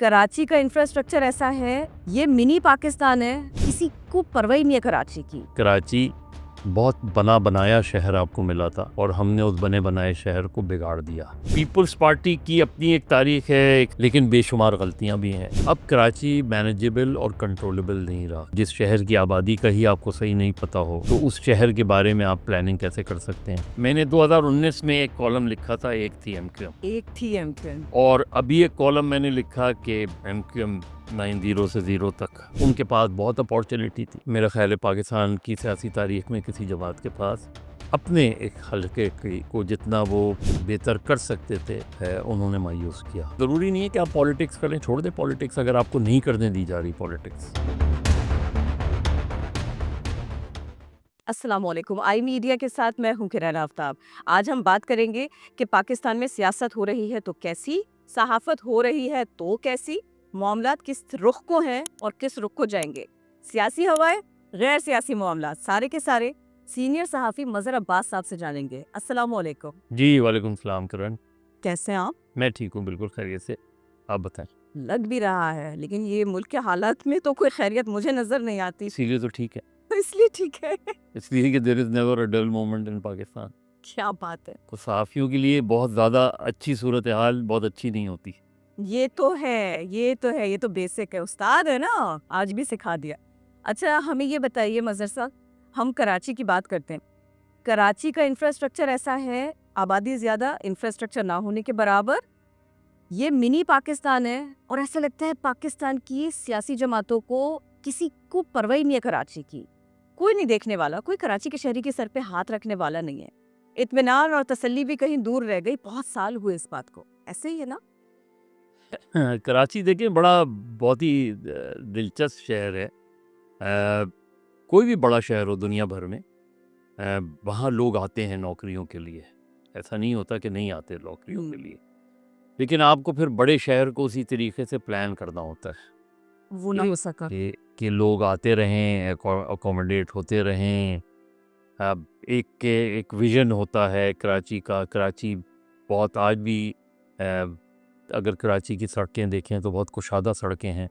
कराची का इंफ्रास्ट्रक्चर ऐसा है, ये मिनी पाकिस्तान है, किसी को परवाह ही नहीं है कराची की। कराची बहुत बना बनाया शहर आपको मिला था और हमने उस बने बनाए शहर को बिगाड़ दिया। पीपल्स पार्टी की अपनी एक तारीख है, लेकिन बेशुमार गलतियां भी हैं। अब कराची मैनेजेबल और कंट्रोलेबल नहीं रहा। जिस शहर की आबादी का ही आपको सही नहीं पता हो तो उस शहर के बारे में आप प्लानिंग कैसे कर सकते हैं। मैंने 2019 में एक कॉलम लिखा था, एक थी एमक्यूएम, एक थी एमक्यूएम। और अभी एक कॉलम मैंने लिखा कि एमक्यूएम 90 से 0 तक उनके पास बहुत अपॉर्चुनिटी थी। मेरा ख्याल है पाकिस्तान की सियासी तारीख में किसी जमात के पास अपने एक हल्के को जितना वो बेहतर कर सकते थे उन्होंने मायूस किया। ज़रूरी नहीं है कि आप पॉलिटिक्स करें, छोड़ दें पॉलिटिक्स अगर आपको नहीं करने दी जा रही पॉलिटिक्स। अस्सलाम वालेकुम, आई मीडिया के साथ मैं हूं किरण आफ्ताब। आज हम बात करेंगे कि पाकिस्तान में सियासत हो रही है तो कैसी, सहाफत हो रही है तो कैसी, मामलात किस रुख को हैं और किस रुख को जाएंगे। सियासी हवाएं, गैर सियासी मामलात, सारे के सारे सीनियर सहाफ़ी मज़हर अब्बास साहब से जानेंगे। अस्सलाम वालेकुम। जी वालेकुम सलाम करण। कैसे हैं आप? मैं ठीक हूँ, बिल्कुल खैरियत से। आप बताएं। लग भी रहा है, लेकिन ये मुल्क के हालात में तो कोई खैरियत मुझे नज़र नहीं आती। इसीलिए तो ठीक है, इसलिए ठीक है। इसलिए कि there is never a dull moment in Pakistan. क्या बात है। तो सहाफ़ियों के लिए बहुत ज़्यादा अच्छी सूरत हाल बहुत अच्छी नहीं होती। ये तो है, ये तो है, ये तो बेसिक है। उस्ताद है ना, आज भी सिखा दिया। अच्छा, हमें ये बताइए मज़हर साहब, हम कराची की बात करते हैं। कराची का इंफ्रास्ट्रक्चर ऐसा है, आबादी ज़्यादा, इंफ्रास्ट्रक्चर ना होने के बराबर। ये मिनी पाकिस्तान है और ऐसा लगता है पाकिस्तान की सियासी जमातों को किसी को परवाह ही नहीं है कराची की। कोई नहीं देखने वाला, कोई कराची के शहरी के सर पे हाथ रखने वाला नहीं है। इत्मीनान और तसल्ली भी कहीं दूर रह गई, बहुत साल हुए इस बात को। ऐसे ही है ना? हाँ, कराची देखिए बड़ा बहुत ही दिलचस्प शहर है। कोई भी बड़ा शहर हो दुनिया भर में, वहाँ लोग आते हैं नौकरियों के लिए। ऐसा नहीं होता कि नहीं आते नौकरियों के लिए, लेकिन आपको फिर बड़े शहर को उसी तरीके से प्लान करना होता है वो ना हो सका। कि लोग आते रहें, अकोमोडेट होते रहें। अब एक विज़न होता है कराची का। कराची बहुत आज भी अगर कराची की सड़कें देखें तो बहुत कुशादा सड़कें हैं,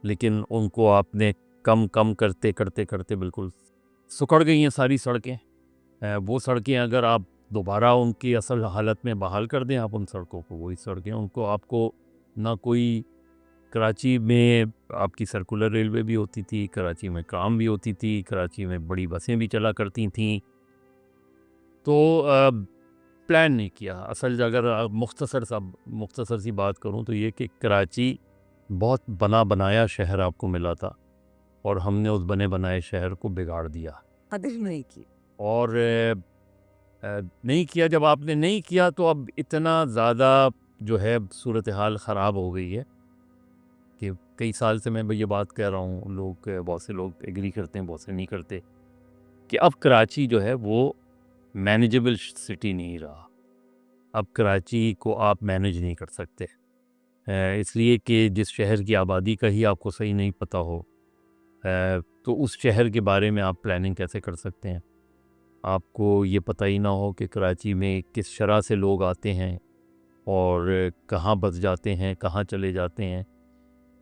लेकिन उनको आपने कम कम करते करते करते बिल्कुल सिकुड़ गई हैं सारी सड़कें। वो सड़कें अगर आप दोबारा उनकी असल हालत में बहाल कर दें, आप उन सड़कों को, वही सड़कें उनको आपको ना कोई। कराची में आपकी सर्कुलर रेलवे भी होती थी, कराची में ट्राम भी होती थी, कराची में बड़ी बसें भी चला करती थीं। तो प्लान नहीं किया। असल अगर मुख्तसर सी बात करूं तो ये कि कराची बहुत बना बनाया शहर आपको मिला था और हमने उस बने बनाए शहर को बिगाड़ दिया। कदर नहीं की। और नहीं किया। जब आपने नहीं किया तो अब इतना ज़्यादा जो है सूरत हाल ख़राब हो गई है कि कई साल से मैं ये बात कह रहा हूँ। लोग, बहुत से लोग एग्री करते हैं, बहुत से नहीं करते, कि अब कराची जो है वो मैनेजेबल सिटी नहीं रहा। अब कराची को आप मैनेज नहीं कर सकते, इसलिए कि जिस शहर की आबादी का ही आपको सही नहीं पता हो तो उस शहर के बारे में आप प्लानिंग कैसे कर सकते हैं। आपको ये पता ही ना हो कि कराची में किस शरह से लोग आते हैं और कहाँ बस जाते हैं, कहाँ चले जाते हैं।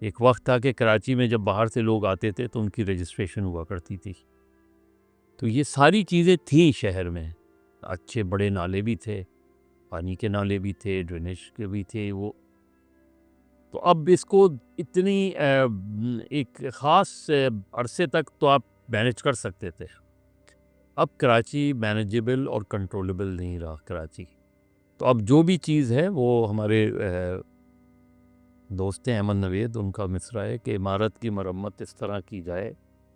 एक वक्त था कि कराची में जब बाहर से लोग आते थे तो उनकी रजिस्ट्रेशन हुआ करती थी। तो ये सारी चीज़ें थी शहर में। अच्छे बड़े नाले भी थे, पानी के नाले भी थे, ड्रेनेज के भी थे वो। तो अब इसको इतनी एक ख़ास अरसे तक तो आप मैनेज कर सकते थे। अब कराची मैनेजेबल और कंट्रोलेबल नहीं रहा कराची। तो अब जो भी चीज़ है वो हमारे दोस्त हैं अहमद नवेद, उनका मिसरा है कि इमारत की मरम्मत इस तरह की जाए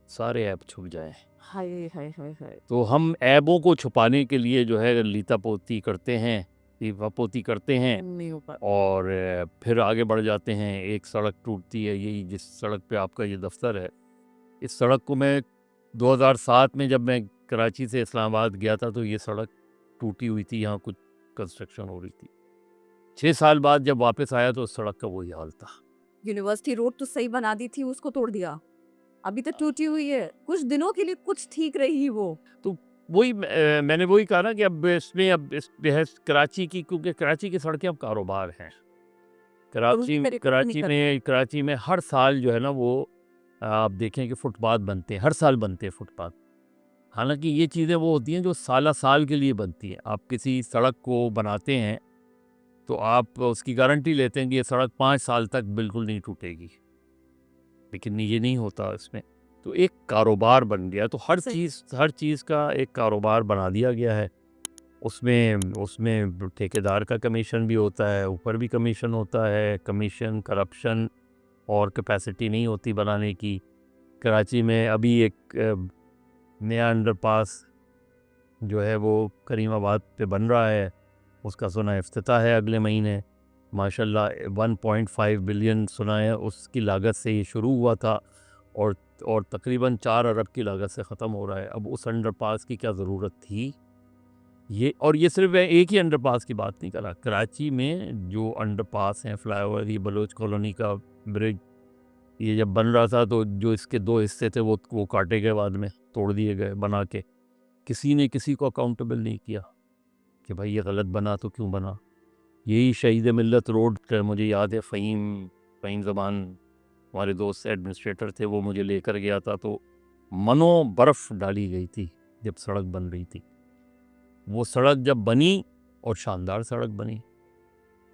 सारे ऐब छुप जाएं। हाय हाय हाय हाय। तो हम ऐबों को छुपाने के लिए जो है लीता पोती करते हैं, लीपापोती करते हैं नहीं हो पा। और फिर आगे बढ़ जाते हैं। एक सड़क टूटती है, यही जिस सड़क पे आपका ये दफ्तर है, इस सड़क को मैं 2007 में जब मैं कराची से इस्लामाबाद गया था तो ये सड़क टूटी हुई थी, यहाँ कुछ कंस्ट्रक्शन हो रही थी। 6 साल बाद जब वापस आया तो उस सड़क का वही हाल था। यूनिवर्सिटी रोड तो सही बना दी थी, उसको तोड़ दिया। अभी तक टूटी हुई है। कुछ दिनों के लिए कुछ ठीक रही वो। तो वही मैंने वही कहा ना कि अब इसमें अब इस बहस कराची की, क्योंकि कराची की सड़कें अब कारोबार हैं। कराची में हर साल जो है ना वो आप देखें कि फुटपाथ बनते हैं, हर साल बनते हैं फुटपाथ। हालांकि ये चीज़ें वो होती हैं जो साल के लिए बनती हैं। आप किसी सड़क को बनाते हैं तो आप उसकी गारंटी लेते हैं कि ये सड़क 5 साल तक बिल्कुल नहीं टूटेगी, लेकिन ये नहीं होता इसमें। तो एक कारोबार बन गया, तो हर चीज़ का एक कारोबार बना दिया गया है। उसमें उसमें ठेकेदार का कमीशन भी होता है, ऊपर भी कमीशन होता है, कमीशन, करप्शन और कैपेसिटी नहीं होती बनाने की। कराची में अभी एक नया अंडरपास जो है वो करीमाबाद पे बन रहा है, उसका सुना इफ्तिताह है अगले महीने। माशाल्लाह 1.5 बिलियन सुना है उसकी लागत से ये शुरू हुआ था और तकरीबन 4 अरब की लागत से ख़त्म हो रहा है। अब उस अंडरपास की क्या ज़रूरत थी? ये सिर्फ एक ही अंडरपास की बात नहीं कर रहा। कराची में जो अंडरपास हैं, फ्लाईओवर, ये बलोच कॉलोनी का ब्रिज, ये जब बन रहा था तो जो इसके 2 हिस्से थे वो काटे गए, बाद में तोड़ दिए गए बना के। किसी ने किसी को अकाउंटेबल नहीं किया कि भाई ये गलत बना तो क्यों बना। यही शहीद मिल्लत रोड का मुझे याद है, फ़हीम ज़मान हमारे दोस्त एडमिनिस्ट्रेटर थे, वो मुझे लेकर गया था, तो मनो बर्फ़ डाली गई थी जब सड़क बन रही थी। वो सड़क जब बनी और शानदार सड़क बनी,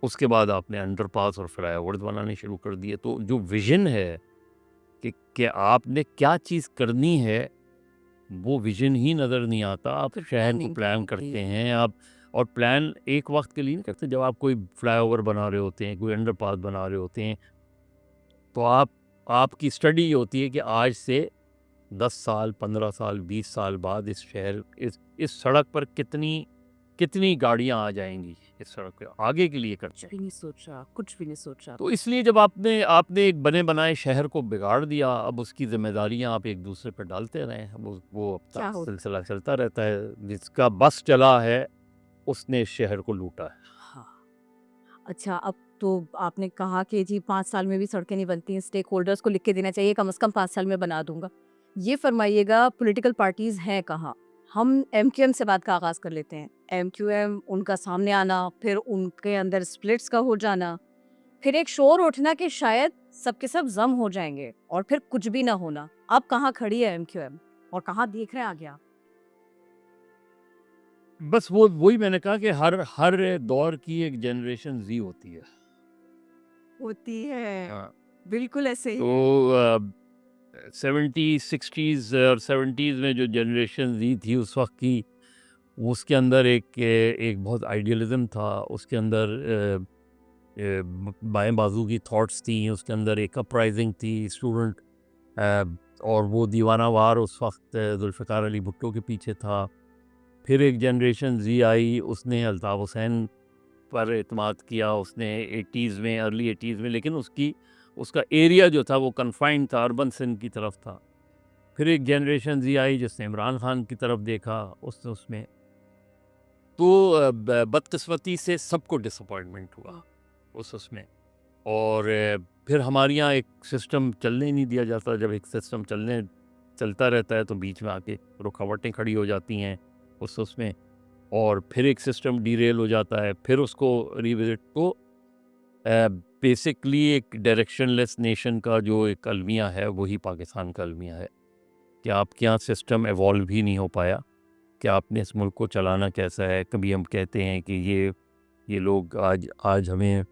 उसके बाद आपने अंडरपास और फ्लाईओवर्स बनाने शुरू कर दिए। तो जो विज़न है कि आपने क्या चीज़ करनी है, वो विज़न ही नज़र नहीं आता। आप शहर को प्लान करते हैं आप, और प्लान एक वक्त के लिए नहीं करते। जब आप कोई फ्लाईओवर बना रहे होते हैं, कोई अंडरपास बना रहे होते हैं, तो आपकी स्टडी होती है कि आज से 10 साल, 15 साल, 20 साल बाद इस सड़क पर कितनी गाड़ियां आ जाएंगी। इस सड़क पे आगे के लिए करते हैं। कुछ भी नहीं सोचा। तो इसलिए जब आपने एक बने बनाए शहर को बिगाड़ दिया, अब उसकी जिम्मेदारियां आप एक दूसरे पर डालते रहे। अब वो अब क्या तक होता सिलसिला चलता रहता है। जिसका बस चला है उसने इस शहर को लूटा है। हाँ। अच्छा, अब तो आपने कहा कि जी 5 साल में भी सड़कें नहीं बनती हैं, स्टेक होल्डर्स को लिख के देना चाहिए, कम से कम 5 साल में बना दूंगा। ये फरमाइएगा, पॉलिटिकल पार्टीज हैं कहाँ? हम एमक्यूएम से बात का आगाज कर लेते हैं। एमक्यूएम, उनका सामने आना, फिर उनके अंदर स्प्लिट्स का हो जाना, फिर एक शोर उठना कि शायद सबके सब जम हो जाएंगे, और फिर कुछ भी ना होना। अब कहाँ खड़ी है एमक्यूएम और कहाँ देख रहे हैं आगे आप? बस वही मैंने कहा कि हर दौर की एक जनरेशन जी होती है। होती है, हाँ। बिल्कुल ऐसे ही। तो 70s 60s और 70s में जो जनरेशन जी थी उस वक्त की, उसके अंदर एक बहुत आइडियलिज्म था। उसके अंदर बाएं बाजू की थॉट्स थी, उसके अंदर एक अपराइजिंग थी स्टूडेंट, और वो दीवाना वार उस वक्त जुल्फ़िकार अली भुट्टो के पीछे था। फिर एक जनरेशन जी आई, उसने अल्ताफ़ हुसैन पर एतमाद किया। उसने 80s में, अर्ली 80s में, लेकिन उसका एरिया जो था वो कन्फाइंड था, अर्बन सिंध की तरफ था। फिर एक जनरेशन जी आई जिसने इमरान खान की तरफ देखा, उसमें तो बदकिस्मती से सबको डिसअपॉइंटमेंट हुआ उसमें। और फिर हमारे यहाँ एक सिस्टम चलने ही नहीं दिया जाता। जब एक सिस्टम चलता रहता है तो बीच में आके रुकावटें खड़ी हो जाती हैं उसमें, और फिर एक सिस्टम डीरेल हो जाता है, फिर उसको रिविजिट। तो बेसिकली एक डायरेक्शनलेस नेशन का जो एक अलमिया है, वही पाकिस्तान का अलमिया है कि आपके यहाँ सिस्टम एवॉल्व ही नहीं हो पाया कि आपने इस मुल्क को चलाना कैसा है। कभी हम कहते हैं कि ये लोग आज हमें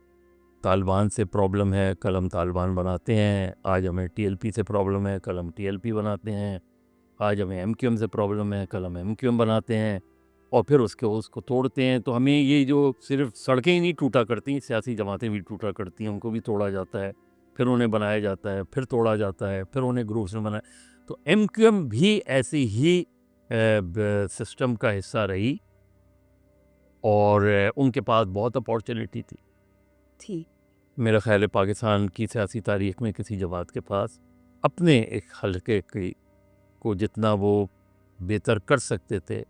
तालिबान से प्रॉब्लम है, कल हम तालिबान बनाते हैं। आज हमें टीएलपी से प्रॉब्लम है, कल हम टीएलपी बनाते हैं। आज हमें एमक्यूएम से प्रॉब्लम है, कल हम एमक्यूएम बनाते हैं, और फिर उसको तोड़ते हैं। तो हमें ये जो सिर्फ सड़कें ही नहीं टूटा करती, सियासी जमातें भी टूटा करती हैं, उनको भी तोड़ा जाता है, फिर उन्हें बनाया जाता है, फिर तोड़ा जाता है, फिर उन्हें ग्रुप्स में बनाया। तो एमक्यूएम भी ऐसी ही सिस्टम का हिस्सा रही, और उनके पास बहुत अपॉर्चुनिटी थी। मेरा ख्याल है पाकिस्तान की सियासी तारीख में किसी जमात के पास अपने एक हल्के को जितना वो बेहतर कर सकते थे,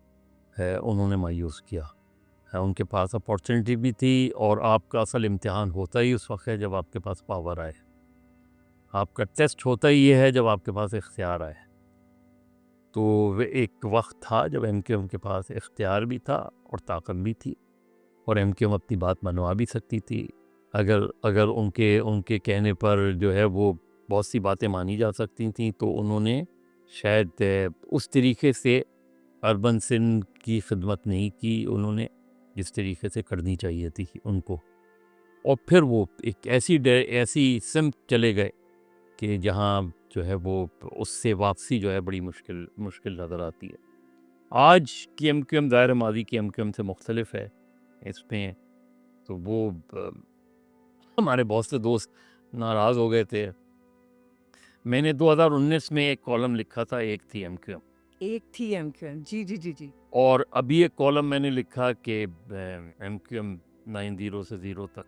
उन्होंने मायूस किया है। उनके पास अपॉर्चुनिटी भी थी, और आपका असल इम्तिहान होता ही उस वक्त है जब आपके पास पावर आए। आपका टेस्ट होता ही ये है जब आपके पास इख्तियार आए। तो वे एक वक्त था जब एमक्यूएम के पास इख्तियार भी था और ताकत भी थी, और एमक्यूएम अपनी बात मनवा भी सकती थी, अगर अगर उनके उनके कहने पर जो है वो बहुत सी बातें मानी जा सकती थी, तो उन्होंने शायद उस तरीके से अर्बन सिंध की खिदमत नहीं की उन्होंने, जिस तरीके से करनी चाहिए थी उनको। और फिर वो एक ऐसी सिमत चले गए कि जहाँ जो है वो उससे वापसी जो है बड़ी मुश्किल मुश्किल नज़र आती है। आज की एमक्यूएम ज़ाहिर माजी की एमक्यूएम से मुख्तलिफ है इसमें। तो वो हमारे बहुत से दोस्त नाराज़ हो गए थे। मैंने 2019 में एक कॉलम लिखा था, एक थी एमक्यूएम, एक थी एमक्यूएम, जी जी जी जी। और अभी एक कॉलम मैंने लिखा कि एमक्यूएम 90 से 0 तक।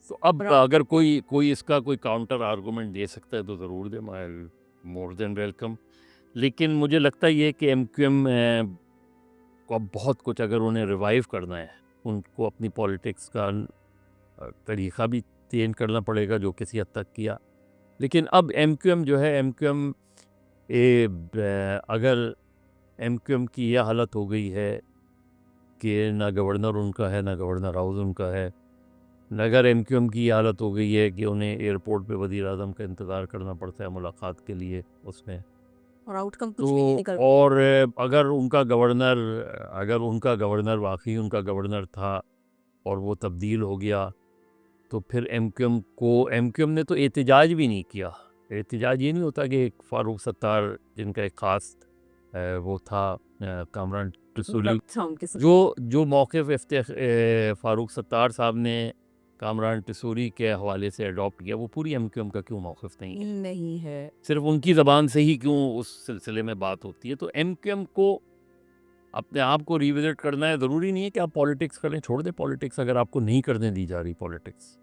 तो अब अगर कोई कोई इसका कोई काउंटर आर्गूमेंट दे सकता है तो ज़रूर दे, मैं मोर देन वेलकम। लेकिन मुझे लगता है ये कि एमक्यूएम को अब बहुत कुछ अगर उन्हें रिवाइव करना है, उनको अपनी पॉलिटिक्स का तरीक़ा भी चेंज करना पड़ेगा, जो किसी हद तक किया। लेकिन अब एमक्यूएम जो है, एमक्यूएम अगर एमक्यूएम की यह हालत हो गई है कि ना गवर्नर उनका है, ना गवर्नर हाउस उनका है, अगर एमक्यूएम की हालत हो गई है कि उन्हें एयरपोर्ट पे वज़ीर आज़म का इंतज़ार करना पड़ता है मुलाकात के लिए उसमें, और आउटकम कुछ भी नहीं तो निकल और अगर उनका गवर्नर वाकई उनका गवर्नर था और वो तब्दील हो गया, तो फिर एमक्यूएम ने तो एहतजाज भी नहीं किया। एहतजाज ये नहीं होता कि फ़ारूक सत्तार, जिनका एक ख़ास वो था कामरान टसूली, था उनके साथ। जो मौक़िफ़ फ़ारूक सत्तार साहब ने कामरान टसूरी के हवाले से अडॉप्ट किया, वो पूरी एमक्यूएम का क्यों मौक़िफ़ नहीं है? नहीं है। सिर्फ उनकी ज़बान से ही क्यों उस सिलसिले में बात होती है? तो एमक्यूएम को अपने आप को रिविज़िट करना है। ज़रूरी नहीं है कि आप पॉलिटिक्स करें, छोड़ दें पॉलिटिक्स अगर आपको नहीं करने दी जा रही पॉलिटिक्स।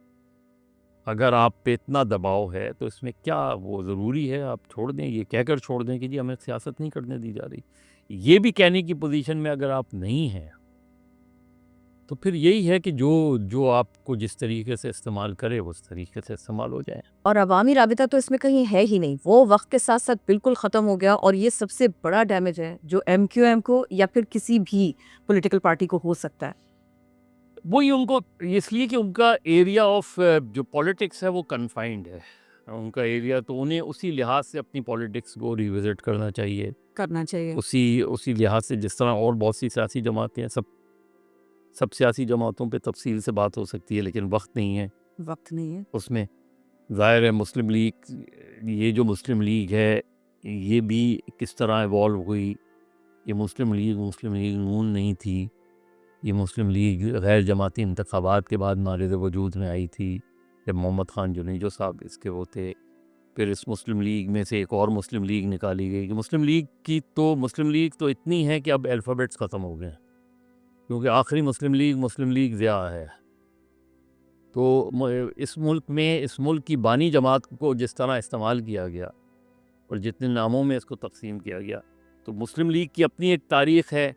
अगर आप पे इतना दबाव है तो इसमें क्या वो ज़रूरी है आप छोड़ दें, ये कहकर छोड़ दें कि जी हमें सियासत नहीं करने दी जा रही। ये भी कहने की पोजीशन में अगर आप नहीं हैं, तो फिर यही है कि जो आपको जिस तरीके से इस्तेमाल करे वो उस तरीके से इस्तेमाल हो जाए। और अवामी राबिता तो इसमें कहीं है ही नहीं, वो वक्त के साथ साथ बिल्कुल ख़त्म हो गया, और ये सबसे बड़ा डैमेज है जो एमक्यूएम को या फिर किसी भी पॉलिटिकल पार्टी को हो सकता है। वही उनको इसलिए कि उनका एरिया ऑफ जो पॉलिटिक्स है वो कन्फाइंड है। उनका एरिया, तो उन्हें उसी लिहाज से अपनी पॉलिटिक्स को रिविज़िट करना चाहिए। करना चाहिए। उसी उसी लिहाज से जिस तरह और बहुत सी सियासी जमातें हैं, सब सियासी जमातों पे तफसील से बात हो सकती है, लेकिन वक्त नहीं है वक्त नहीं है। उसमें। ज़ाहिर है मुस्लिम लीग, ये जो मुस्लिम लीग है, ये भी किस तरह इवॉल्व हुई। ये मुस्लिम लीग नून नहीं थी। ये मुस्लिम लीग गैर जमाती इंतखाबात के बाद मारिद वजूद में आई थी, जब मोहम्मद ख़ान जुनेजो साहब इसके वो थे। फिर इस मुस्लिम लीग में से एक और मुस्लिम लीग निकाली गई कि मुस्लिम लीग तो इतनी है कि अब अल्फ़ाबेट्स ख़त्म हो गए हैं, क्योंकि आखिरी मुस्लिम लीग ज़िया है। तो इस मुल्क की बानी जमात को जिस तरह इस्तेमाल किया गया और जितने नामों में इसको तकसीम किया गया, तो मुस्लिम लीग की अपनी एक तारीख़ है,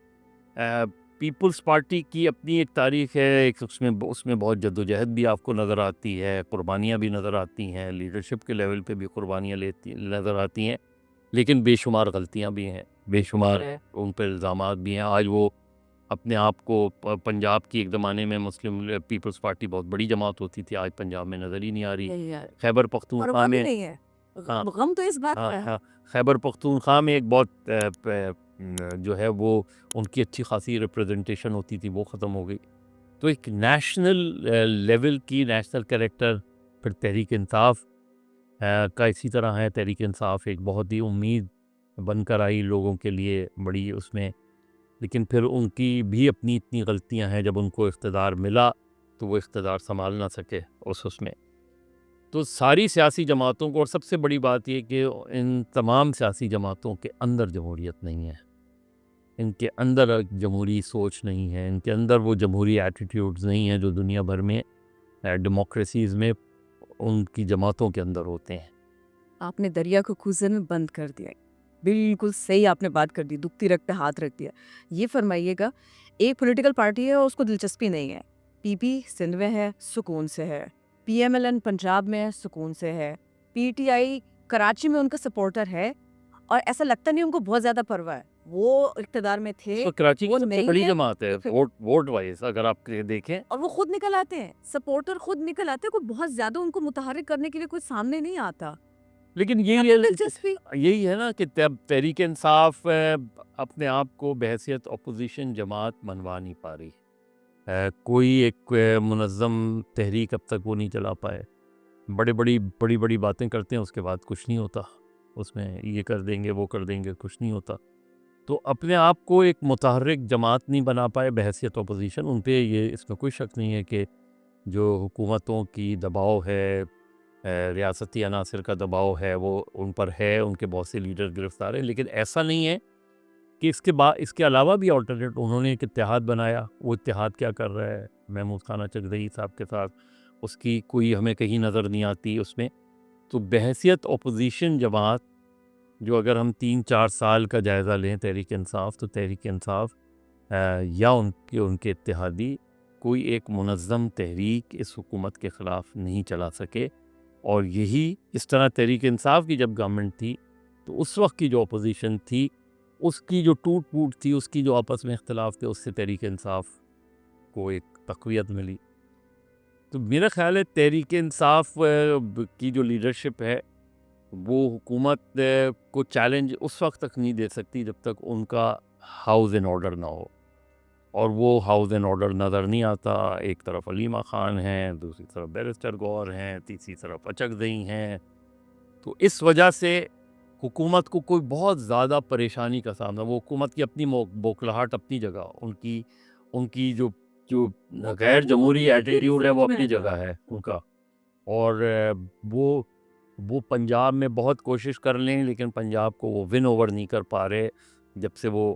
पीपल्स पार्टी की अपनी एक तारीख़ है। एक उसमें बहुत जद्दोजहद भी आपको नज़र आती है, कुर्बानियाँ भी नज़र आती हैं, लीडरशिप के लेवल पे भी कुर्बानियाँ नज़र आती हैं, लेकिन बेशुमार गलतियाँ भी हैं, बेशुमार उन पर इल्ज़ामात भी हैं। आज वो अपने आप को पंजाब की एक ज़माने में मुस्लिम पीपल्स पार्टी बहुत बड़ी जमात होती थी, आज पंजाब में नज़र ही नहीं आ रही। खैबर पख्तूनख्वा में नहीं है। हाँ गम तो इस बात हाँ का है। हाँ खैबर पख्तूनख्वा में एक बहुत जो है वो उनकी अच्छी खासी रिप्रेजेंटेशन होती थी, वो ख़त्म हो गई। तो एक नेशनल लेवल की नेशनल कैरेक्टर, फिर तहरीक इंसाफ का इसी तरह है। तहरीक इंसाफ एक बहुत ही उम्मीद बनकर आई लोगों के लिए बड़ी उसमें, लेकिन फिर उनकी भी अपनी इतनी गलतियां हैं। जब उनको इख्तिदार मिला तो वो इख्तिदार संभाल ना सके उसमें। तो सारी सियासी जमातों को, और सबसे बड़ी बात ये कि इन तमाम सियासी जमातों के अंदर जमहूरियत नहीं है, इनके अंदर जमहूरी सोच नहीं है, इनके अंदर वो जमहूरी एटीट्यूड्स नहीं हैं जो दुनिया भर में डेमोक्रेसीज़ में उनकी जमातों के अंदर होते हैं। आपने दरिया को खूजे में बंद कर दिया। बिल्कुल सही आपने बात कर दी, दुखती रख पे हाथ रख दिया। ये फरमाइएगा, एक पॉलिटिकल पार्टी है और उसको दिलचस्पी नहीं है। पीपी सिंध में है, सुकून से है। पीएमएलएन पंजाब में है, सुकून से है। पीटीआई कराची में उनका सपोर्टर है और ऐसा लगता नहीं उनको बहुत ज़्यादा परवाह है। वो इक़्तिदार में थे, तो कराची की वो सबसे नहीं बड़ी है, जमात है वोट वाइज अगर आप देखें। और वो खुद निकल आते हैं, सपोर्टर खुद निकल आते हैं, कोई बहुत ज़्यादा उनको मुतहर्रिक करने के लिए कोई सामने नहीं आता। लेकिन आपको दिलचस्पी यही है ना कि तब तहरीक इंसाफ अपने आप को बहैसियत अपोजिशन जमात मनवा नहीं पा रही। कोई एक मुनज़्ज़म तहरीक अब तक वो नहीं चला पाए। बड़ी बड़ी बातें करते हैं, उसके बाद कुछ नहीं होता। उसमें ये कर देंगे, वो कर देंगे, कुछ नहीं होता। तो अपने आप को एक मुतहर्रिक जमात नहीं बना पाए बहैसियत अपोजिशन। उन पे ये इसमें कोई शक नहीं है कि जो हुकूमतों की दबाव है, रियासती अनासर का दबाव है, वो उन पर है। उनके बहुत से लीडर गिरफ्तार हैं, लेकिन ऐसा नहीं है कि इसके अलावा भी अल्टरनेट उन्होंने एक इत्तेहाद बनाया। वो इत्तेहाद क्या कर रहा है महमूद खाना चगधरी साहब के साथ, उसकी कोई हमें कहीं नज़र नहीं आती उसमें। तो बहैसियत अपोजिशन जमात, जो अगर हम 3-4 साल का जायज़ा लें तहरीक इंसाफ, तो तहरीक इंसाफ या उनके इत्तेहादी कोई एक मुनज़्ज़म तहरीक इस हुकूमत के ख़िलाफ़ नहीं चला सके। और यही इस तरह तहरीक इंसाफ की जब गवर्नमेंट थी, तो उस वक्त की जो अपोजिशन थी, उसकी जो टूट फूट थी, उसकी जो आपस में इख्तलाफ थे, उससे तहरीक इंसाफ को एक तक़वियत मिली। तो मेरा ख़्याल है तहरीक इंसाफ की जो लीडरशिप है, वो हुकूमत को चैलेंज उस वक्त तक नहीं दे सकती जब तक उनका हाउस इन ऑर्डर ना हो। और वो हाउस इन ऑर्डर नज़र नहीं आता। एक तरफ अलीमा ख़ान हैं, दूसरी तरफ बैरिस्टर गौहर हैं, तीसरी तरफ अचकज़ई हैं। तो इस वजह से हुकूमत को कोई बहुत ज़्यादा परेशानी का सामना, वो हुकूमत की अपनी बौखलाहट अपनी जगह, उनकी उनकी जो जो गैर जमहूरी एटीट्यूड है वो अपनी जगह है उनका। और वो पंजाब में बहुत कोशिश कर लें, लेकिन पंजाब को वो विन ओवर नहीं कर पा रहे जब से वो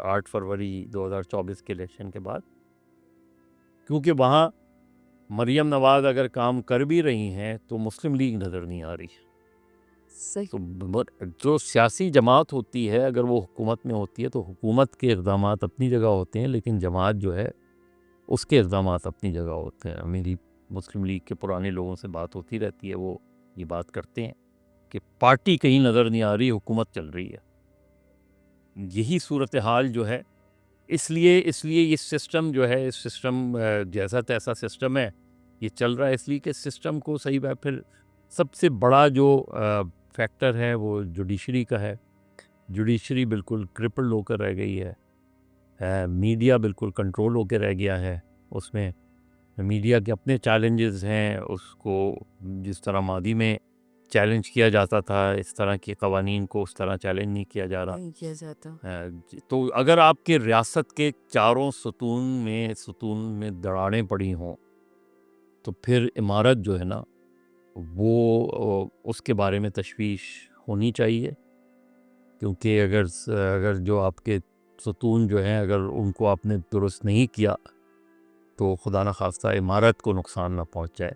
8 फरवरी 2024 के इलेक्शन के बाद। क्योंकि वहाँ मरियम नवाज़ अगर काम कर भी रही हैं तो मुस्लिम लीग नज़र नहीं आ रही। सही। तो जो सियासी जमात होती है, अगर वो हुकूमत में होती है, तो हुकूमत के इक़दामात अपनी जगह होते हैं, लेकिन जमात जो है उसके इक़दामात अपनी जगह होते हैं। मेरी मुस्लिम लीग के पुराने लोगों से बात होती रहती है, वो ये बात करते हैं कि पार्टी कहीं नज़र नहीं आ रही, हुकूमत चल रही है। यही सूरत हाल जो है, इसलिए ये सिस्टम जो है, इस सिस्टम जैसा तैसा सिस्टम है, ये चल रहा है इसलिए कि सिस्टम को सही बात। फिर सबसे बड़ा जो फैक्टर है वो जुडिशरी का है। जुडिशरी बिल्कुल क्रिपल्ड होकर रह गई है। मीडिया बिल्कुल कंट्रोल होकर रह गया है। उसमें मीडिया के अपने चैलेंजेस हैं, उसको जिस तरह मादी में चैलेंज किया जाता था, इस तरह के कवानीन को उस तरह चैलेंज नहीं किया जा रहा। नहीं किया जाता। तो अगर आपके रियासत के चारों सुतून में दरारें पड़ी हों, तो फिर इमारत जो है ना, वो उसके बारे में तशवीश होनी चाहिए। क्योंकि अगर जो आपके सुतून जो हैं, अगर उनको आपने दुरुस्त नहीं किया, तो खुदा न खास्ता इमारत को नुकसान ना पहुंच जाए।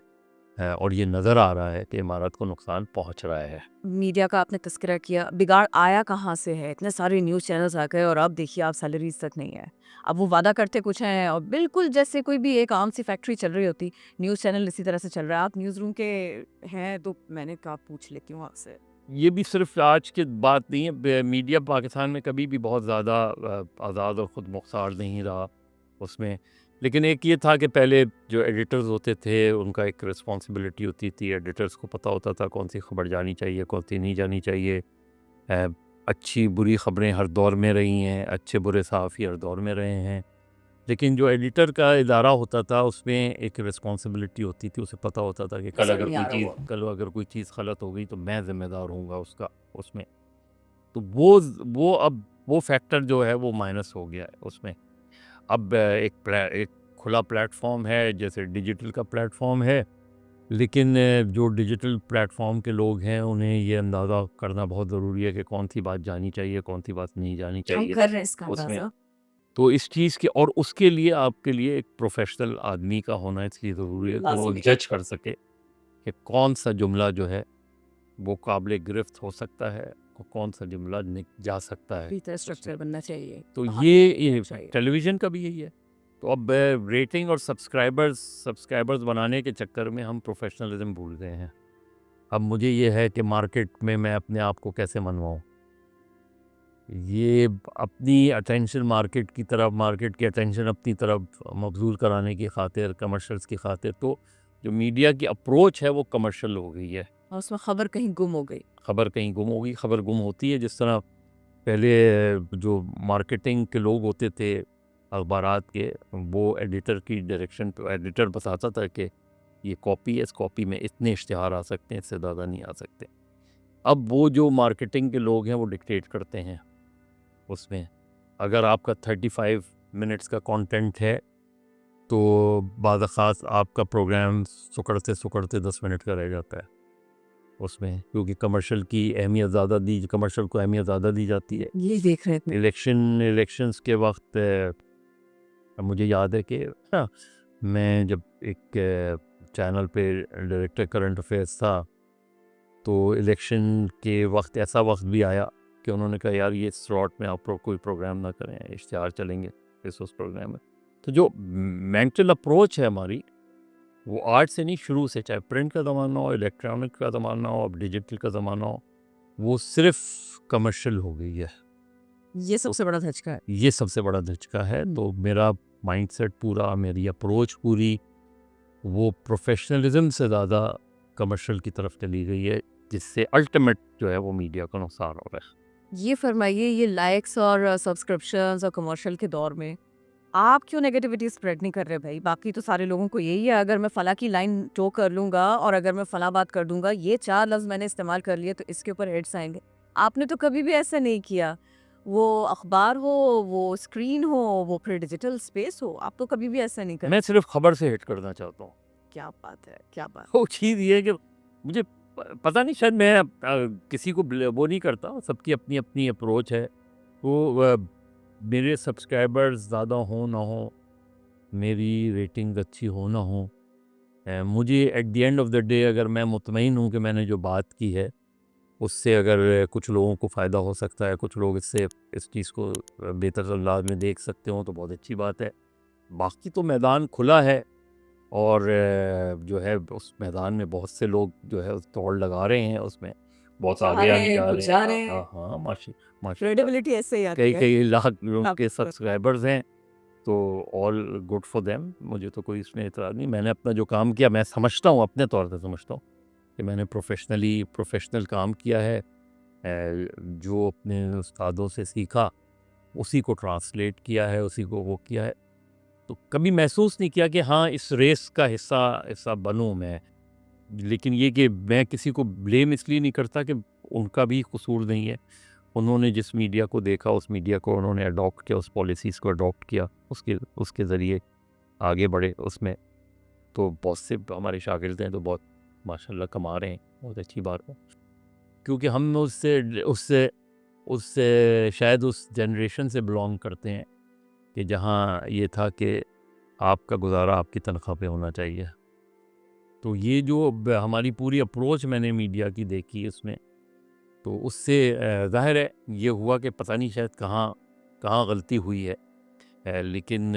और ये नज़र आ रहा है कि इमारत को नुकसान पहुंच रहा है। मीडिया का आपने तस्करा किया, बिगाड़ आया कहाँ से है? इतने सारे न्यूज़ चैनल्स आ गए और अब देखिए आप सैलरीज़ तक नहीं है। अब वो वादा करते कुछ हैं और बिल्कुल जैसे कोई भी एक आम सी फैक्ट्री चल रही होती, न्यूज़ चैनल इसी तरह से चल रहा है। आप न्यूज़ रूम के हैं तो मैंने कहा पूछ लेती हूँ आपसे। ये भी सिर्फ आज की बात नहीं है। मीडिया पाकिस्तान में कभी भी बहुत ज़्यादा आज़ाद और ख़ुद मुख्तार नहीं रहा उसमें। लेकिन एक ये था कि पहले जो एडिटर्स होते थे, उनका एक रिस्पॉन्सिबिलिटी होती थी। एडिटर्स को पता होता था कौन सी खबर जानी चाहिए, कौन सी नहीं जानी चाहिए। अच्छी बुरी ख़बरें हर दौर में रही हैं, अच्छे बुरे सहाफ़ी हर दौर में रहे हैं। लेकिन जो एडिटर का इदारा होता था, उसमें एक रिस्पॉन्सिबिलिटी होती थी। उसे पता होता था कि कल अगर कोई चीज़ गलत हो गई तो मैं ज़िम्मेदार होऊंगा उसका उसमें। तो वो अब वो फैक्टर जो है वो माइनस हो गया है उसमें। अब एक खुला प्लेटफॉर्म है, जैसे डिजिटल का प्लेटफॉर्म है। लेकिन जो डिजिटल प्लेटफॉर्म के लोग हैं, उन्हें ये अंदाज़ा करना बहुत ज़रूरी है कि कौन सी बात जानी चाहिए, कौन सी बात नहीं जानी हम चाहिए कर रहे हैं इसका उसमें। अंदाज़ा। तो इस चीज़ के, और उसके लिए आपके लिए एक प्रोफेशनल आदमी का होना इसलिए ज़रूरी है कि वो लाज़मी है। जज कर सके कि कौन सा जुमला जो है वो काबिल गिरफ्त हो सकता है और कौन सा जुमला जा सकता है भीतर उसमें। स्ट्रक्चर बनना चाहिए। तो हाँ, ये चाहिए। टेलीविज़न का भी यही है। तो अब रेटिंग और सब्सक्राइबर्स बनाने के चक्कर में हम प्रोफेशनलिज्म भूल गए हैं। अब मुझे ये है कि मार्केट में मैं अपने आप को कैसे मनवाऊँ। ये अपनी अटेंशन मार्केट की तरफ, मार्केट की अटेंशन अपनी तरफ मबजूल कराने की खातिर, कमर्शियल्स की खातिर, तो जो मीडिया की अप्रोच है वो कमर्शियल हो गई है। और उसमें खबर कहीं गुम हो गई। खबर कहीं गुम हो गई, खबर गुम होती है। जिस तरह पहले जो मार्केटिंग के लोग होते थे अखबारात के, वो एडिटर की डायरेक्शन पे एडिटर बताता था कि ये कॉपी है, इस कॉपी में इतने इश्तिहार आ सकते हैं, इससे ज़्यादा नहीं आ सकते। अब वो जो मार्केटिंग के लोग हैं वो डिक्टेट करते हैं उसमें। अगर आपका 35 मिनट्स का कंटेंट है तो बाद ख़ास आपका प्रोग्राम सुकड़ते सुकड़ते 10 मिनट का रह जाता है उसमें, क्योंकि कमर्शियल को अहमियत ज़्यादा दी जाती है। ये देख रहे थे। इलेक्शंस के वक्त मुझे याद है कि हाँ, मैं जब एक चैनल पे डायरेक्टर करंट अफेयर्स था, तो इलेक्शन के वक्त ऐसा वक्त भी आया कि उन्होंने कहा यार ये स्लॉट में आप कोई प्रोग्राम ना करें, इश्तिहार चलेंगे उस प्रोग्राम में। तो जो मेंटल अप्रोच है हमारी, वो आर्ट से नहीं, शुरू से, चाहे प्रिंट का ज़माना हो, इलेक्ट्रॉनिक का ज़माना हो, अब डिजिटल का ज़माना हो, वो सिर्फ कमर्शियल हो गई है। ये सबसे बड़ा धचका है। ये सबसे बड़ा धचका है। तो मेरा माइंडसेट पूरा, मेरी अप्रोच पूरी, वो प्रोफेशनलिज्म से ज़्यादा कमर्शियल की तरफ चली गई है, जिससे अल्टीमेट जो है वो मीडिया का नुकसान हो रहा है। ये फरमाइए, ये लाइक्स और सब्सक्रिप्शंस और कमर्शियल के दौर में आप क्यों नेगेटिविटी स्प्रेड नहीं कर रहे भाई? बाकी तो सारे लोगों को यही है, अगर मैं फला की लाइन टो कर लूंगा और अगर मैं फला बात कर दूंगा, ये 4 लफ्ज मैंने इस्तेमाल कर लिए तो इसके ऊपर हेड्स आएंगे। आपने तो कभी भी ऐसा नहीं किया। वो अखबार हो, वो स्क्रीन हो, वो फिर डिजिटल स्पेस हो, आप तो कभी भी ऐसा नहीं मैं करते। सिर्फ खबर से हिट करना चाहता हूँ। क्या बात है, क्या बात। वो चीज़ ये है कि मुझे पता नहीं, शायद मैं किसी को वो नहीं करता, सबकी अपनी अपनी अप्रोच है। वो मेरे सब्सक्राइबर्स ज़्यादा हो ना हो, मेरी रेटिंग अच्छी हो ना हो, मुझे at the end of the day अगर मैं मुतमईन हूँ कि मैंने जो बात की है उससे अगर कुछ लोगों को फ़ायदा हो सकता है, कुछ लोग इससे इस चीज़ को बेहतर अंदाज में देख सकते हो, तो बहुत अच्छी बात है। बाकी तो मैदान खुला है, और जो है उस मैदान में बहुत से लोग जो है दौड़ लगा रहे हैं, उसमें बहुत आ आगे रहे आगे हैं, जा कुछ रहे जा हैं। रहे हैं। हाँ हाँ, माशा क्रेडिबिलिटी ऐसे ही आती कई है। कई लाख लोग के आप- सब्सक्राइबर्स हैं, तो ऑल गुड फॉर देम। मुझे तो कोई इसमें एतराज़ नहीं। मैंने अपना जो काम किया, मैं समझता हूँ, अपने तौर पे समझता हूँ कि मैंने प्रोफेशनल काम किया है। जो अपने उस्तादों से सीखा उसी को ट्रांसलेट किया है, उसी को वो किया है। तो कभी महसूस नहीं किया कि हाँ इस रेस का हिस्सा हिस्सा बनूँ मैं। लेकिन ये कि मैं किसी को ब्लेम इसलिए नहीं करता कि उनका भी कसूर नहीं है। उन्होंने जिस मीडिया को देखा, उस मीडिया को उन्होंने अडॉप्ट किया, उस पॉलिसीज़ को अडॉप्ट किया, उसके उसके ज़रिए आगे बढ़े उसमें। तो बहुत से हमारे शागिर्द हैं तो बहुत माशाल्लाह कमा रहे हैं, बहुत अच्छी बात है। क्योंकि हम उससे उससे उससे शायद उस जनरेशन से बिलोंग करते हैं कि जहाँ ये था कि आपका गुज़ारा आपकी तनख्वाह पे होना चाहिए। तो ये जो हमारी पूरी अप्रोच मैंने मीडिया की देखी इसमें, तो उससे ज़ाहिर है ये हुआ कि पता नहीं शायद कहाँ कहाँ गलती हुई है। लेकिन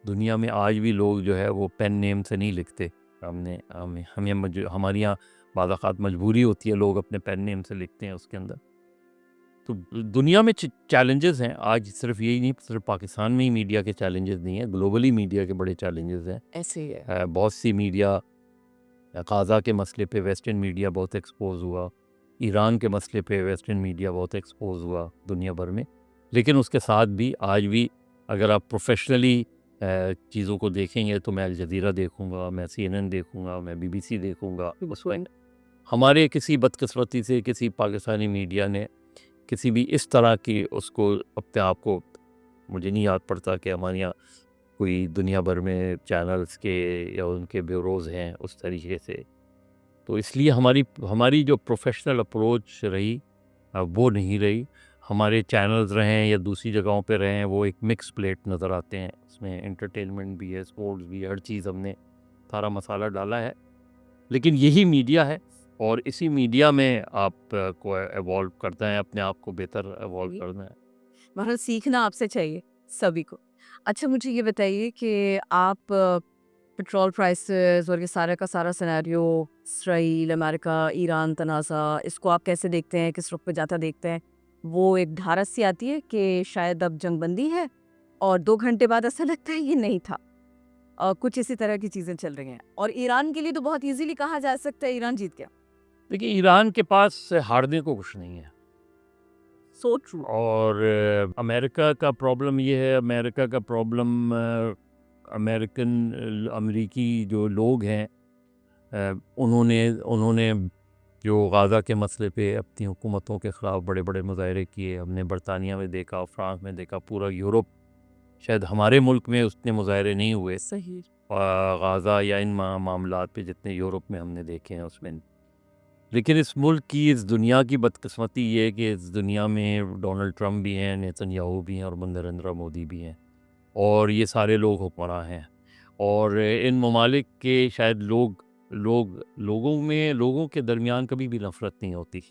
दुनिया में आज भी लोग जो है वो पेन नेम से नहीं लिखते। हमने हमें हमें हमारे यहाँ बाज़ औक़ात मजबूरी होती है, लोग अपने पेन नेम से लिखते हैं उसके अंदर। तो दुनिया में चैलेंजेस हैं आज, सिर्फ यही नहीं, सिर्फ पाकिस्तान में ही मीडिया के चैलेंजेस नहीं हैं, ग्लोबली मीडिया के बड़े चैलेंजेस हैं। ऐसे ही है। बहुत सी मीडिया, गाज़ा के मसले पे वेस्टर्न मीडिया बहुत एक्सपोज हुआ, ईरान के मसले पे वेस्टर्न मीडिया बहुत एक्सपोज हुआ दुनिया भर में। लेकिन उसके साथ भी आज भी अगर आप प्रोफेशनली चीज़ों को देखेंगे तो मैं अल जज़ीरा देखूँगा, मैं CNN देखूँगा, मैं BBC देखूँगा। उसमें हमारे किसी बदकिस्मती से किसी पाकिस्तानी मीडिया ने किसी भी इस तरह की उसको अपने आप को, मुझे नहीं याद पड़ता कि हमारे यहाँ कोई दुनिया भर में चैनल्स के या उनके ब्यूरोज़ हैं उस तरीके से। तो इसलिए हमारी हमारी जो प्रोफेशनल अप्रोच रही वो नहीं रही। हमारे चैनल्स रहे हैं या दूसरी जगहों पे रहे हैं, वो एक मिक्स प्लेट नज़र आते हैं। उसमें एंटरटेनमेंट भी है, स्पोर्ट्स भी है, हर चीज़ हमने सारा मसाला डाला है। लेकिन यही मीडिया है, और इसी मीडिया में आप को एवॉल्व करना है, अपने आप को बेहतर एवॉल्व जी। करना है। मतलब सीखना आपसे चाहिए सभी को। अच्छा, मुझे ये बताइए कि आप पेट्रोल प्राइसेस और ये सारा का सारा सिनेरियो, इसराइल, अमेरिका, ईरान तनाज़ा, इसको आप कैसे देखते हैं? किस रुख पे जाता देखते हैं? वो एक ढारस सी आती है कि शायद अब जंगबंदी है, और 2 घंटे बाद ऐसा लगता है ये नहीं था। कुछ इसी तरह की चीज़ें चल रही हैं, और ईरान के लिए तो बहुत ईज़िली कहा जा सकता है ईरान जीत गया। देखिए, ईरान के पास हारने को कुछ नहीं है। So true. और अमेरिका का प्रॉब्लम ये है, अमेरिका का प्रॉब्लम अमेरिकी जो लोग हैं, उन्होंने उन्होंने जो गाज़ा के मसले पे अपनी हुकूमतों के ख़िलाफ़ बड़े-बड़े मुज़ाहरे किए। हमने बरतानिया में देखा, फ्रांस में देखा, पूरा यूरोप, शायद हमारे मुल्क में उतने मुज़ाहरे नहीं हुए सही। गाज़ा या इन मामलात पे जितने यूरोप में हमने देखे हैं उसमें। लेकिन इस मुल्क की, इस दुनिया की बदकिस्मती ये है कि इस दुनिया में डोनाल्ड ट्रंप भी हैं, नेतन्याहू भी हैं और नरेंद्र मोदी भी हैं, और ये सारे लोग हुक्मरां हैं। और इन ममालिक के शायद लोगों के दरमियान कभी भी नफ़रत नहीं होती।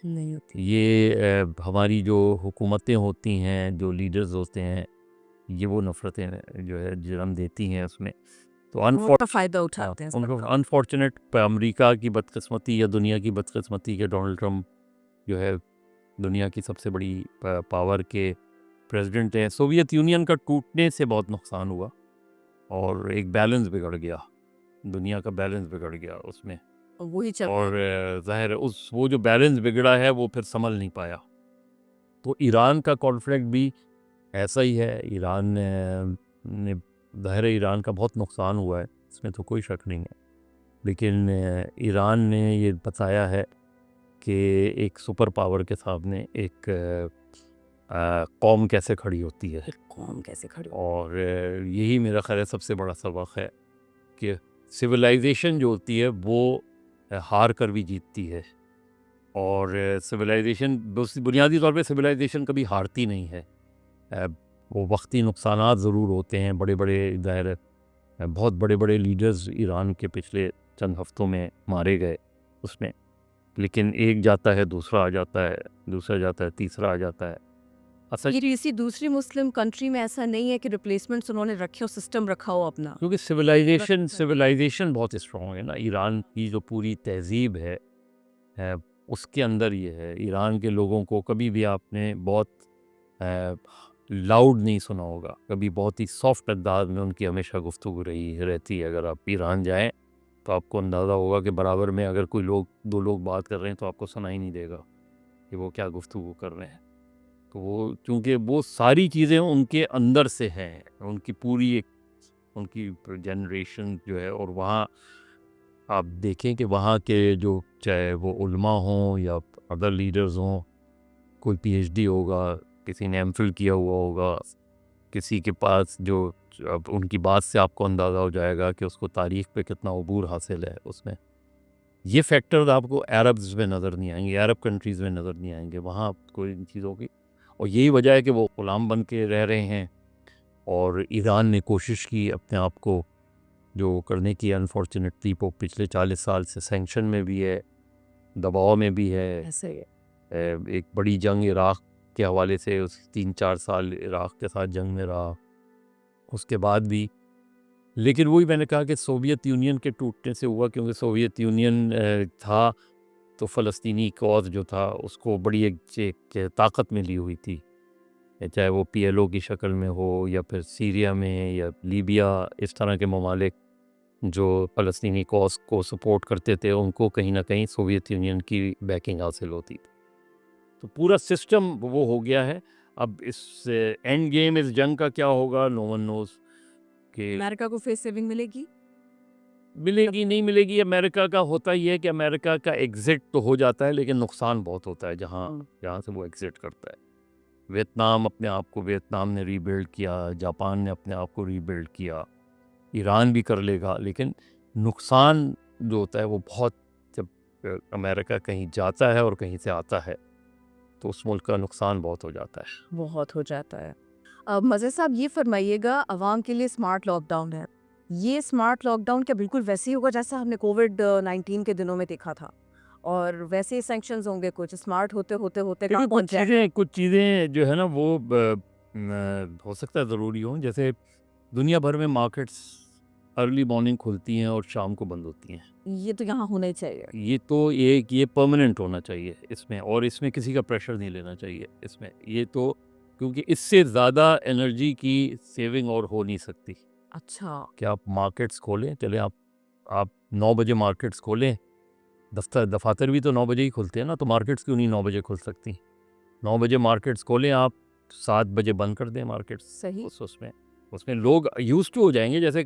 नहीं होती। ये हमारी जो हुकूमतें होती हैं, जो लीडर्स होते हैं, ये वो नफ़रतें जो है जन्म देती हैं उसमें। तो वो उसका फ़ायदा उठाते हैं उनको सबका। अनफॉर्चुनेट अमेरिका की बदकिस्मती या दुनिया की बदकिस्मती के डोनाल्ड ट्रंप जो है दुनिया की सबसे बड़ी पावर के प्रेसिडेंट हैं। सोवियत यूनियन का टूटने से बहुत नुकसान हुआ और एक बैलेंस बिगड़ गया, दुनिया का बैलेंस बिगड़ गया उसमें। वही चल रहा और है। ज़ाहिर है वो जो बैलेंस बिगड़ा है वो फिर संभल नहीं पाया। तो ईरान का कॉन्फ्लिक्ट भी ऐसा ही है। ईरान ने ज़ाहिर है ईरान का बहुत नुकसान हुआ है, इसमें तो कोई शक नहीं है। लेकिन ईरान ने ये बताया है कि एक सुपर पावर के सामने एक कौम कैसे खड़ी होती है। फिर कौन कैसे खड़ी हो? और यही मेरा ख़्याल है सबसे बड़ा सबक है कि सिविलाइजेशन जो होती है वो हार कर भी जीतती है। और सिविलाइजेशन बुनियादी तौर पे सिविलाइजेशन कभी हारती नहीं है। अ, वो वक्ती नुकसानात ज़रूर होते हैं, बड़े-बड़े ज़ाहिर है बहुत बड़े-बड़े लीडर्स ईरान के पिछले चंद हफ्तों में मारे गए उसमें। लेकिन एक जाता है, दूसरा आ जाता है, दूसरा जाता है, तीसरा आ जाता है। असल ये किसी दूसरी मुस्लिम कंट्री में ऐसा नहीं है कि रिप्लेसमेंट्स उन्होंने रखे हो, सिस्टम रखा हो अपना। क्योंकि सिविलाइजेशन बहुत स्ट्रॉन्ग है ना। ईरान की जो पूरी तहज़ीब है उसके अंदर ये है। ईरान के लोगों को कभी भी आपने बहुत लाउड नहीं सुना होगा, कभी बहुत ही सॉफ्ट अंदाज में उनकी हमेशा गुफ्तगू रहती है। अगर आप ईरान जाएं तो आपको अंदाज़ा होगा कि बराबर में अगर कोई दो लोग बात कर रहे हैं तो आपको सुनाई नहीं देगा कि वो क्या गुफ्तगू कर रहे हैं। तो वो चूँकि वो सारी चीज़ें उनके अंदर से हैं, उनकी पूरी एक उनकी जनरेशन जो है। और वहाँ आप देखें कि वहाँ के जो, चाहे वो उलमा हों या अदर लीडर्स हों, कोई पीएचडी होगा, किसी ने एमफिल किया हुआ होगा, किसी के पास जो, अब उनकी बात से आपको अंदाज़ा हो जाएगा कि उसको तारीख़ पे कितना अबूर हासिल है उसमें। ये फैक्टर्स आपको अरब्स में नज़र नहीं आएंगे, अरब कंट्रीज़ में नज़र नहीं आएंगे। वहाँ आपको इन चीज़ों की, और यही वजह है कि वो ग़ुलाम बन के रह रहे हैं। और ईरान ने कोशिश की अपने आप को जो करने की, अनफॉर्चुनेटली वो पिछले 40 साल से सैंक्शन में भी है, दबाव में भी है। ऐसे ही है। एक बड़ी जंग इराक़ के हवाले से उस 3-4 साल इराक़ के साथ जंग में रहा, उसके बाद भी। लेकिन वही मैंने कहा कि सोवियत यूनियन के टूटने से हुआ, क्योंकि सोवियत यूनियन था तो फ़लस्तीनी कॉज़ जो था उसको बड़ी एक ताकत मिली हुई थी, चाहे वो पीएलओ की शक्ल में हो या फिर सीरिया में या लीबिया, इस तरह के ममालिक जो फ़लस्तीनी कॉज़ को सपोर्ट करते थे, उनको कहीं ना कहीं सोवियत यूनियन की बैकिंग हासिल होती थी। तो पूरा सिस्टम वो हो गया है। अब इस एंड गेम, इस जंग का क्या होगा, नो वन नोज़ कि अमेरिका को फेस सेविंग मिलेगी? मिलेगी नहीं मिलेगी। अमेरिका का होता ही है कि अमेरिका का एग्ज़िट तो हो जाता है, लेकिन नुकसान बहुत होता है जहाँ जहाँ से वो एग्ज़िट करता है। वियतनाम ने रीबिल्ड किया, जापान ने अपने आप को रीबिल्ड किया, ईरान भी कर लेगा। लेकिन नुकसान जो होता है वो बहुत, जब अमेरिका कहीं जाता है और कहीं से आता है तो उस मुल्क का नुकसान बहुत हो जाता है। बहुत हो जाता है। अब मज़े साहब ये फरमाइएगा, अवाम के लिए स्मार्ट लॉकडाउन है। ये स्मार्ट लॉकडाउन क्या बिल्कुल वैसे ही होगा जैसा हमने कोविड-19 के दिनों में देखा था? और वैसे ही सैंक्शंस होंगे, कुछ स्मार्ट होते कहाँ देखिए, पहुँच जाएगा? कुछ चीज़ें जो है ना वो हो सकता है ज़रूरी हों। जैसे दुनिया भर में मार्केट्स अर्ली मॉर्निंग खुलती हैं और शाम को बंद होती हैं। ये तो यहाँ होना ही चाहिए। ये तो ये परमानेंट होना चाहिए इसमें, और इसमें किसी का प्रेशर नहीं लेना चाहिए इसमें। ये तो क्योंकि इससे ज़्यादा एनर्जी की सेविंग और हो नहीं सकती अच्छा, कि आप मार्केट्स खोलें। चले आप 9 बजे मार्केट्स खोलें, दफातर भी तो 9 बजे ही खुलते हैं ना, तो मार्केट्स क्यों नहीं 9 बजे खुल सकती? 9 बजे मार्केट्स खोलें आप, 7 बजे बंद कर दें मार्केट्स। सही। उसमें लोग यूज़ टू हो जाएंगे, जैसे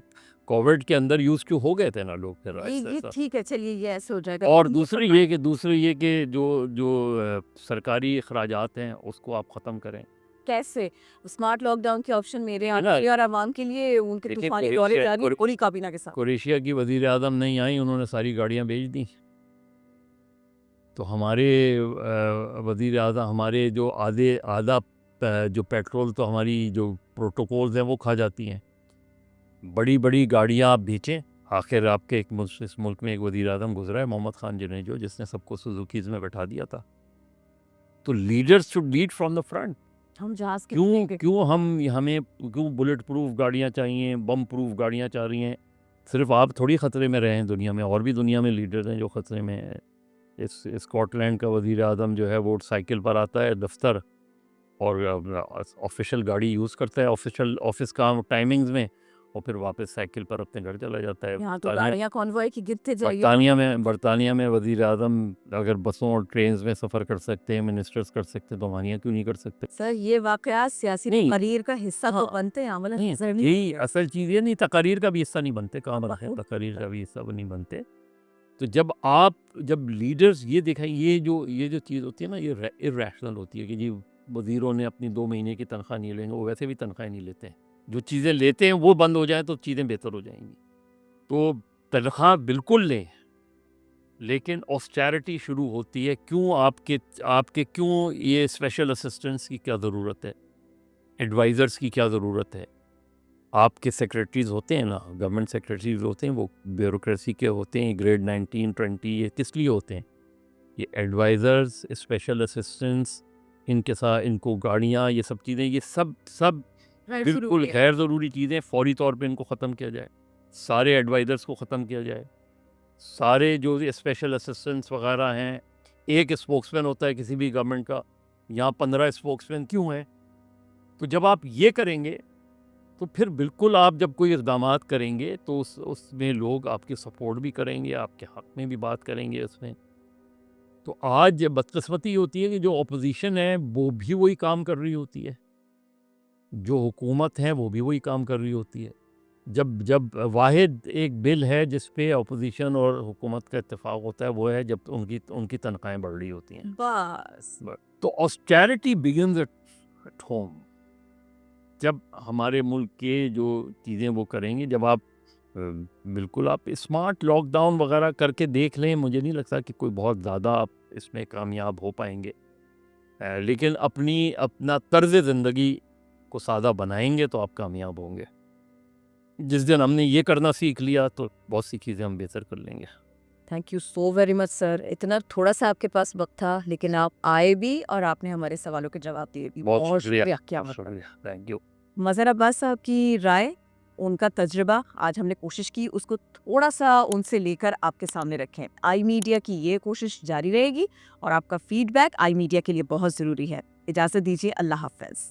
कोविड के अंदर यूज़ टू हो गए थे ना लोग फिर ये ऐसा। ठीक है, चलिए ये ऐसे हो जाएगा। और ये दूसरी ये कि जो सरकारी अखराजात हैं उसको आप ख़त्म करें। कैसे? स्मार्ट लॉकडाउन के ऑप्शन मेरे यहाँ है ना? के लिए और आवाम के लिए उनके देखिए, तूफानी दौरे जारी पूरी काबीना के साथ। क्रोएशिया की वज़ीर आज़म नहीं आई, उन्होंने सारी गाड़ियाँ भेज दी। तो हमारे वज़ीर आज़म, हमारे जो आधा जो पेट्रोल तो हमारी जो प्रोटोकॉल्स हैं वो खा जाती हैं। बड़ी गाड़ियाँ आप बेचें। आखिर आपके इस मुल्क में एक वज़ीर आज़म गुजरा है, मोहम्मद खान जुनेजो, जिसने सबको सुजुकीज़ में बैठा दिया था। तो leaders should lead from the front. हम जहाज के हमें क्यों बुलेट प्रूफ गाड़ियाँ चाहिए, बम प्रूफ गाड़ियाँ चाह रही हैं? सिर्फ आप थोड़ी ख़तरे में रहे हैं दुनिया में, और भी दुनिया में लीडर्स हैं जो ख़तरे में हैं। इस स्कॉटलैंड का वज़ीर आज़म जो है वो साइकिल पर आता है दफ्तर, और ऑफिशियल गाड़ी यूज़ करता है ऑफिशियल ऑफिस काम टाइमिंग्स में, और फिर वापस साइकिल पर अपने घर चला जाता है। यहाँ तो गाड़ियाँ कॉन्वॉय की गिरते जाइए। बरतानिया में वज़ीर आज़म अगर बसों और ट्रेन्स में सफ़र कर सकते हैं, मिनिस्टर्स कर सकते हैं, तो हमारे यहाँ क्यों नहीं कर सकते? सर ये वाकयात सियासी नहीं। तकरीर का हिस्सा तो हाँ। बनते हैं, अमल नहीं, नजर नहीं। यही असल चीज़ है। नहीं, तकारीर का भी हिस्सा नहीं बनते, कहाँ बनते हैं बहुत तकारीर का भी हिस्सा नहीं बनते। तो जब लीडर्स ये दिखाएं, ये जो चीज़ होती है ना, ये इर्रेशनल होती है कि जी वज़ीरों ने अपनी 2 महीने की तनख्वाह नहीं लेंगे, वो वैसे भी तनख्वाह नहीं लेते हैं। जो चीज़ें लेते हैं वो बंद हो जाए तो चीज़ें बेहतर हो जाएंगी। तो तनख्वाह बिल्कुल लें, लेकिन ऑस्टेरिटी शुरू होती है। आपके क्यों ये स्पेशल असिस्टेंट्स की क्या ज़रूरत है? एडवाइज़र्स की क्या ज़रूरत है? आपके सेक्रेटरीज़ होते हैं ना, गवर्नमेंट सेक्रेटरीज़ होते हैं, वो ब्यूरोक्रेसी के होते हैं, ग्रेड 19, 20, ये किस लिए होते हैं? ये एडवाइज़र्स, स्पेशल असिस्टेंट्स, इनके साथ इनको गाड़ियाँ, ये सब चीज़ें, ये सब बिल्कुल गैर ज़रूरी चीज़ें, फौरी तौर पे इनको ख़त्म किया जाए। सारे एडवाइज़र्स को ख़त्म किया जाए। सारे जो स्पेशल असिस्टेंट्स वगैरह हैं, एक स्पोक्समैन होता है किसी भी गवर्नमेंट का, यहाँ 15 स्पोक्समैन क्यों हैं? तो जब आप ये करेंगे तो फिर बिल्कुल आप जब कोई इक़दामात करेंगे तो उसमें लोग आपकी सपोर्ट भी करेंगे, आपके हक़ में भी बात करेंगे उसमें। तो आज बदकिस्मती होती है कि जो अपोज़िशन है वो भी वही काम कर रही होती है, जो हुकूमत है वो भी वही काम कर रही होती है। जब वाहिद एक बिल है जिस पे अपोज़िशन और हुकूमत का इत्तेफाक होता है, वो है जब उनकी तनख्वाहें बढ़ रही होती हैं। बस तो ऑस्टेरिटी बिगिन्स एट होम। जब हमारे मुल्क के जो चीज़ें वो करेंगे, जब आप बिल्कुल आप स्मार्ट लॉकडाउन वगैरह करके देख लें, मुझे नहीं लगता कि कोई बहुत ज़्यादा आप इसमें कामयाब हो पाएंगे। लेकिन अपना तर्ज़ ज़िंदगी को सादा बनाएंगे तो आप कामयाब होंगे। जिस दिन हमने ये करना सीख लिया तो बहुत सी चीज़ें हम बेहतर कर लेंगे। Thank you so very much sir. इतना थोड़ा सा आपके पास वक्त था, लेकिन आप आए भी और आपने हमारे सवालों के जवाब दिए भी। बहुत शुक्रिया। क्या बहुत शुक्रिया, थैंक यू। मज़हर अब्बास साहब की राय, उनका तजुर्बा आज हमने कोशिश की उसको थोड़ा सा उनसे लेकर आपके सामने रखें। आई मीडिया की ये कोशिश जारी रहेगी और आपका फीडबैक आई मीडिया के लिए बहुत ज़रूरी है। इजाज़त दीजिए, अल्लाह हाफ़िज़।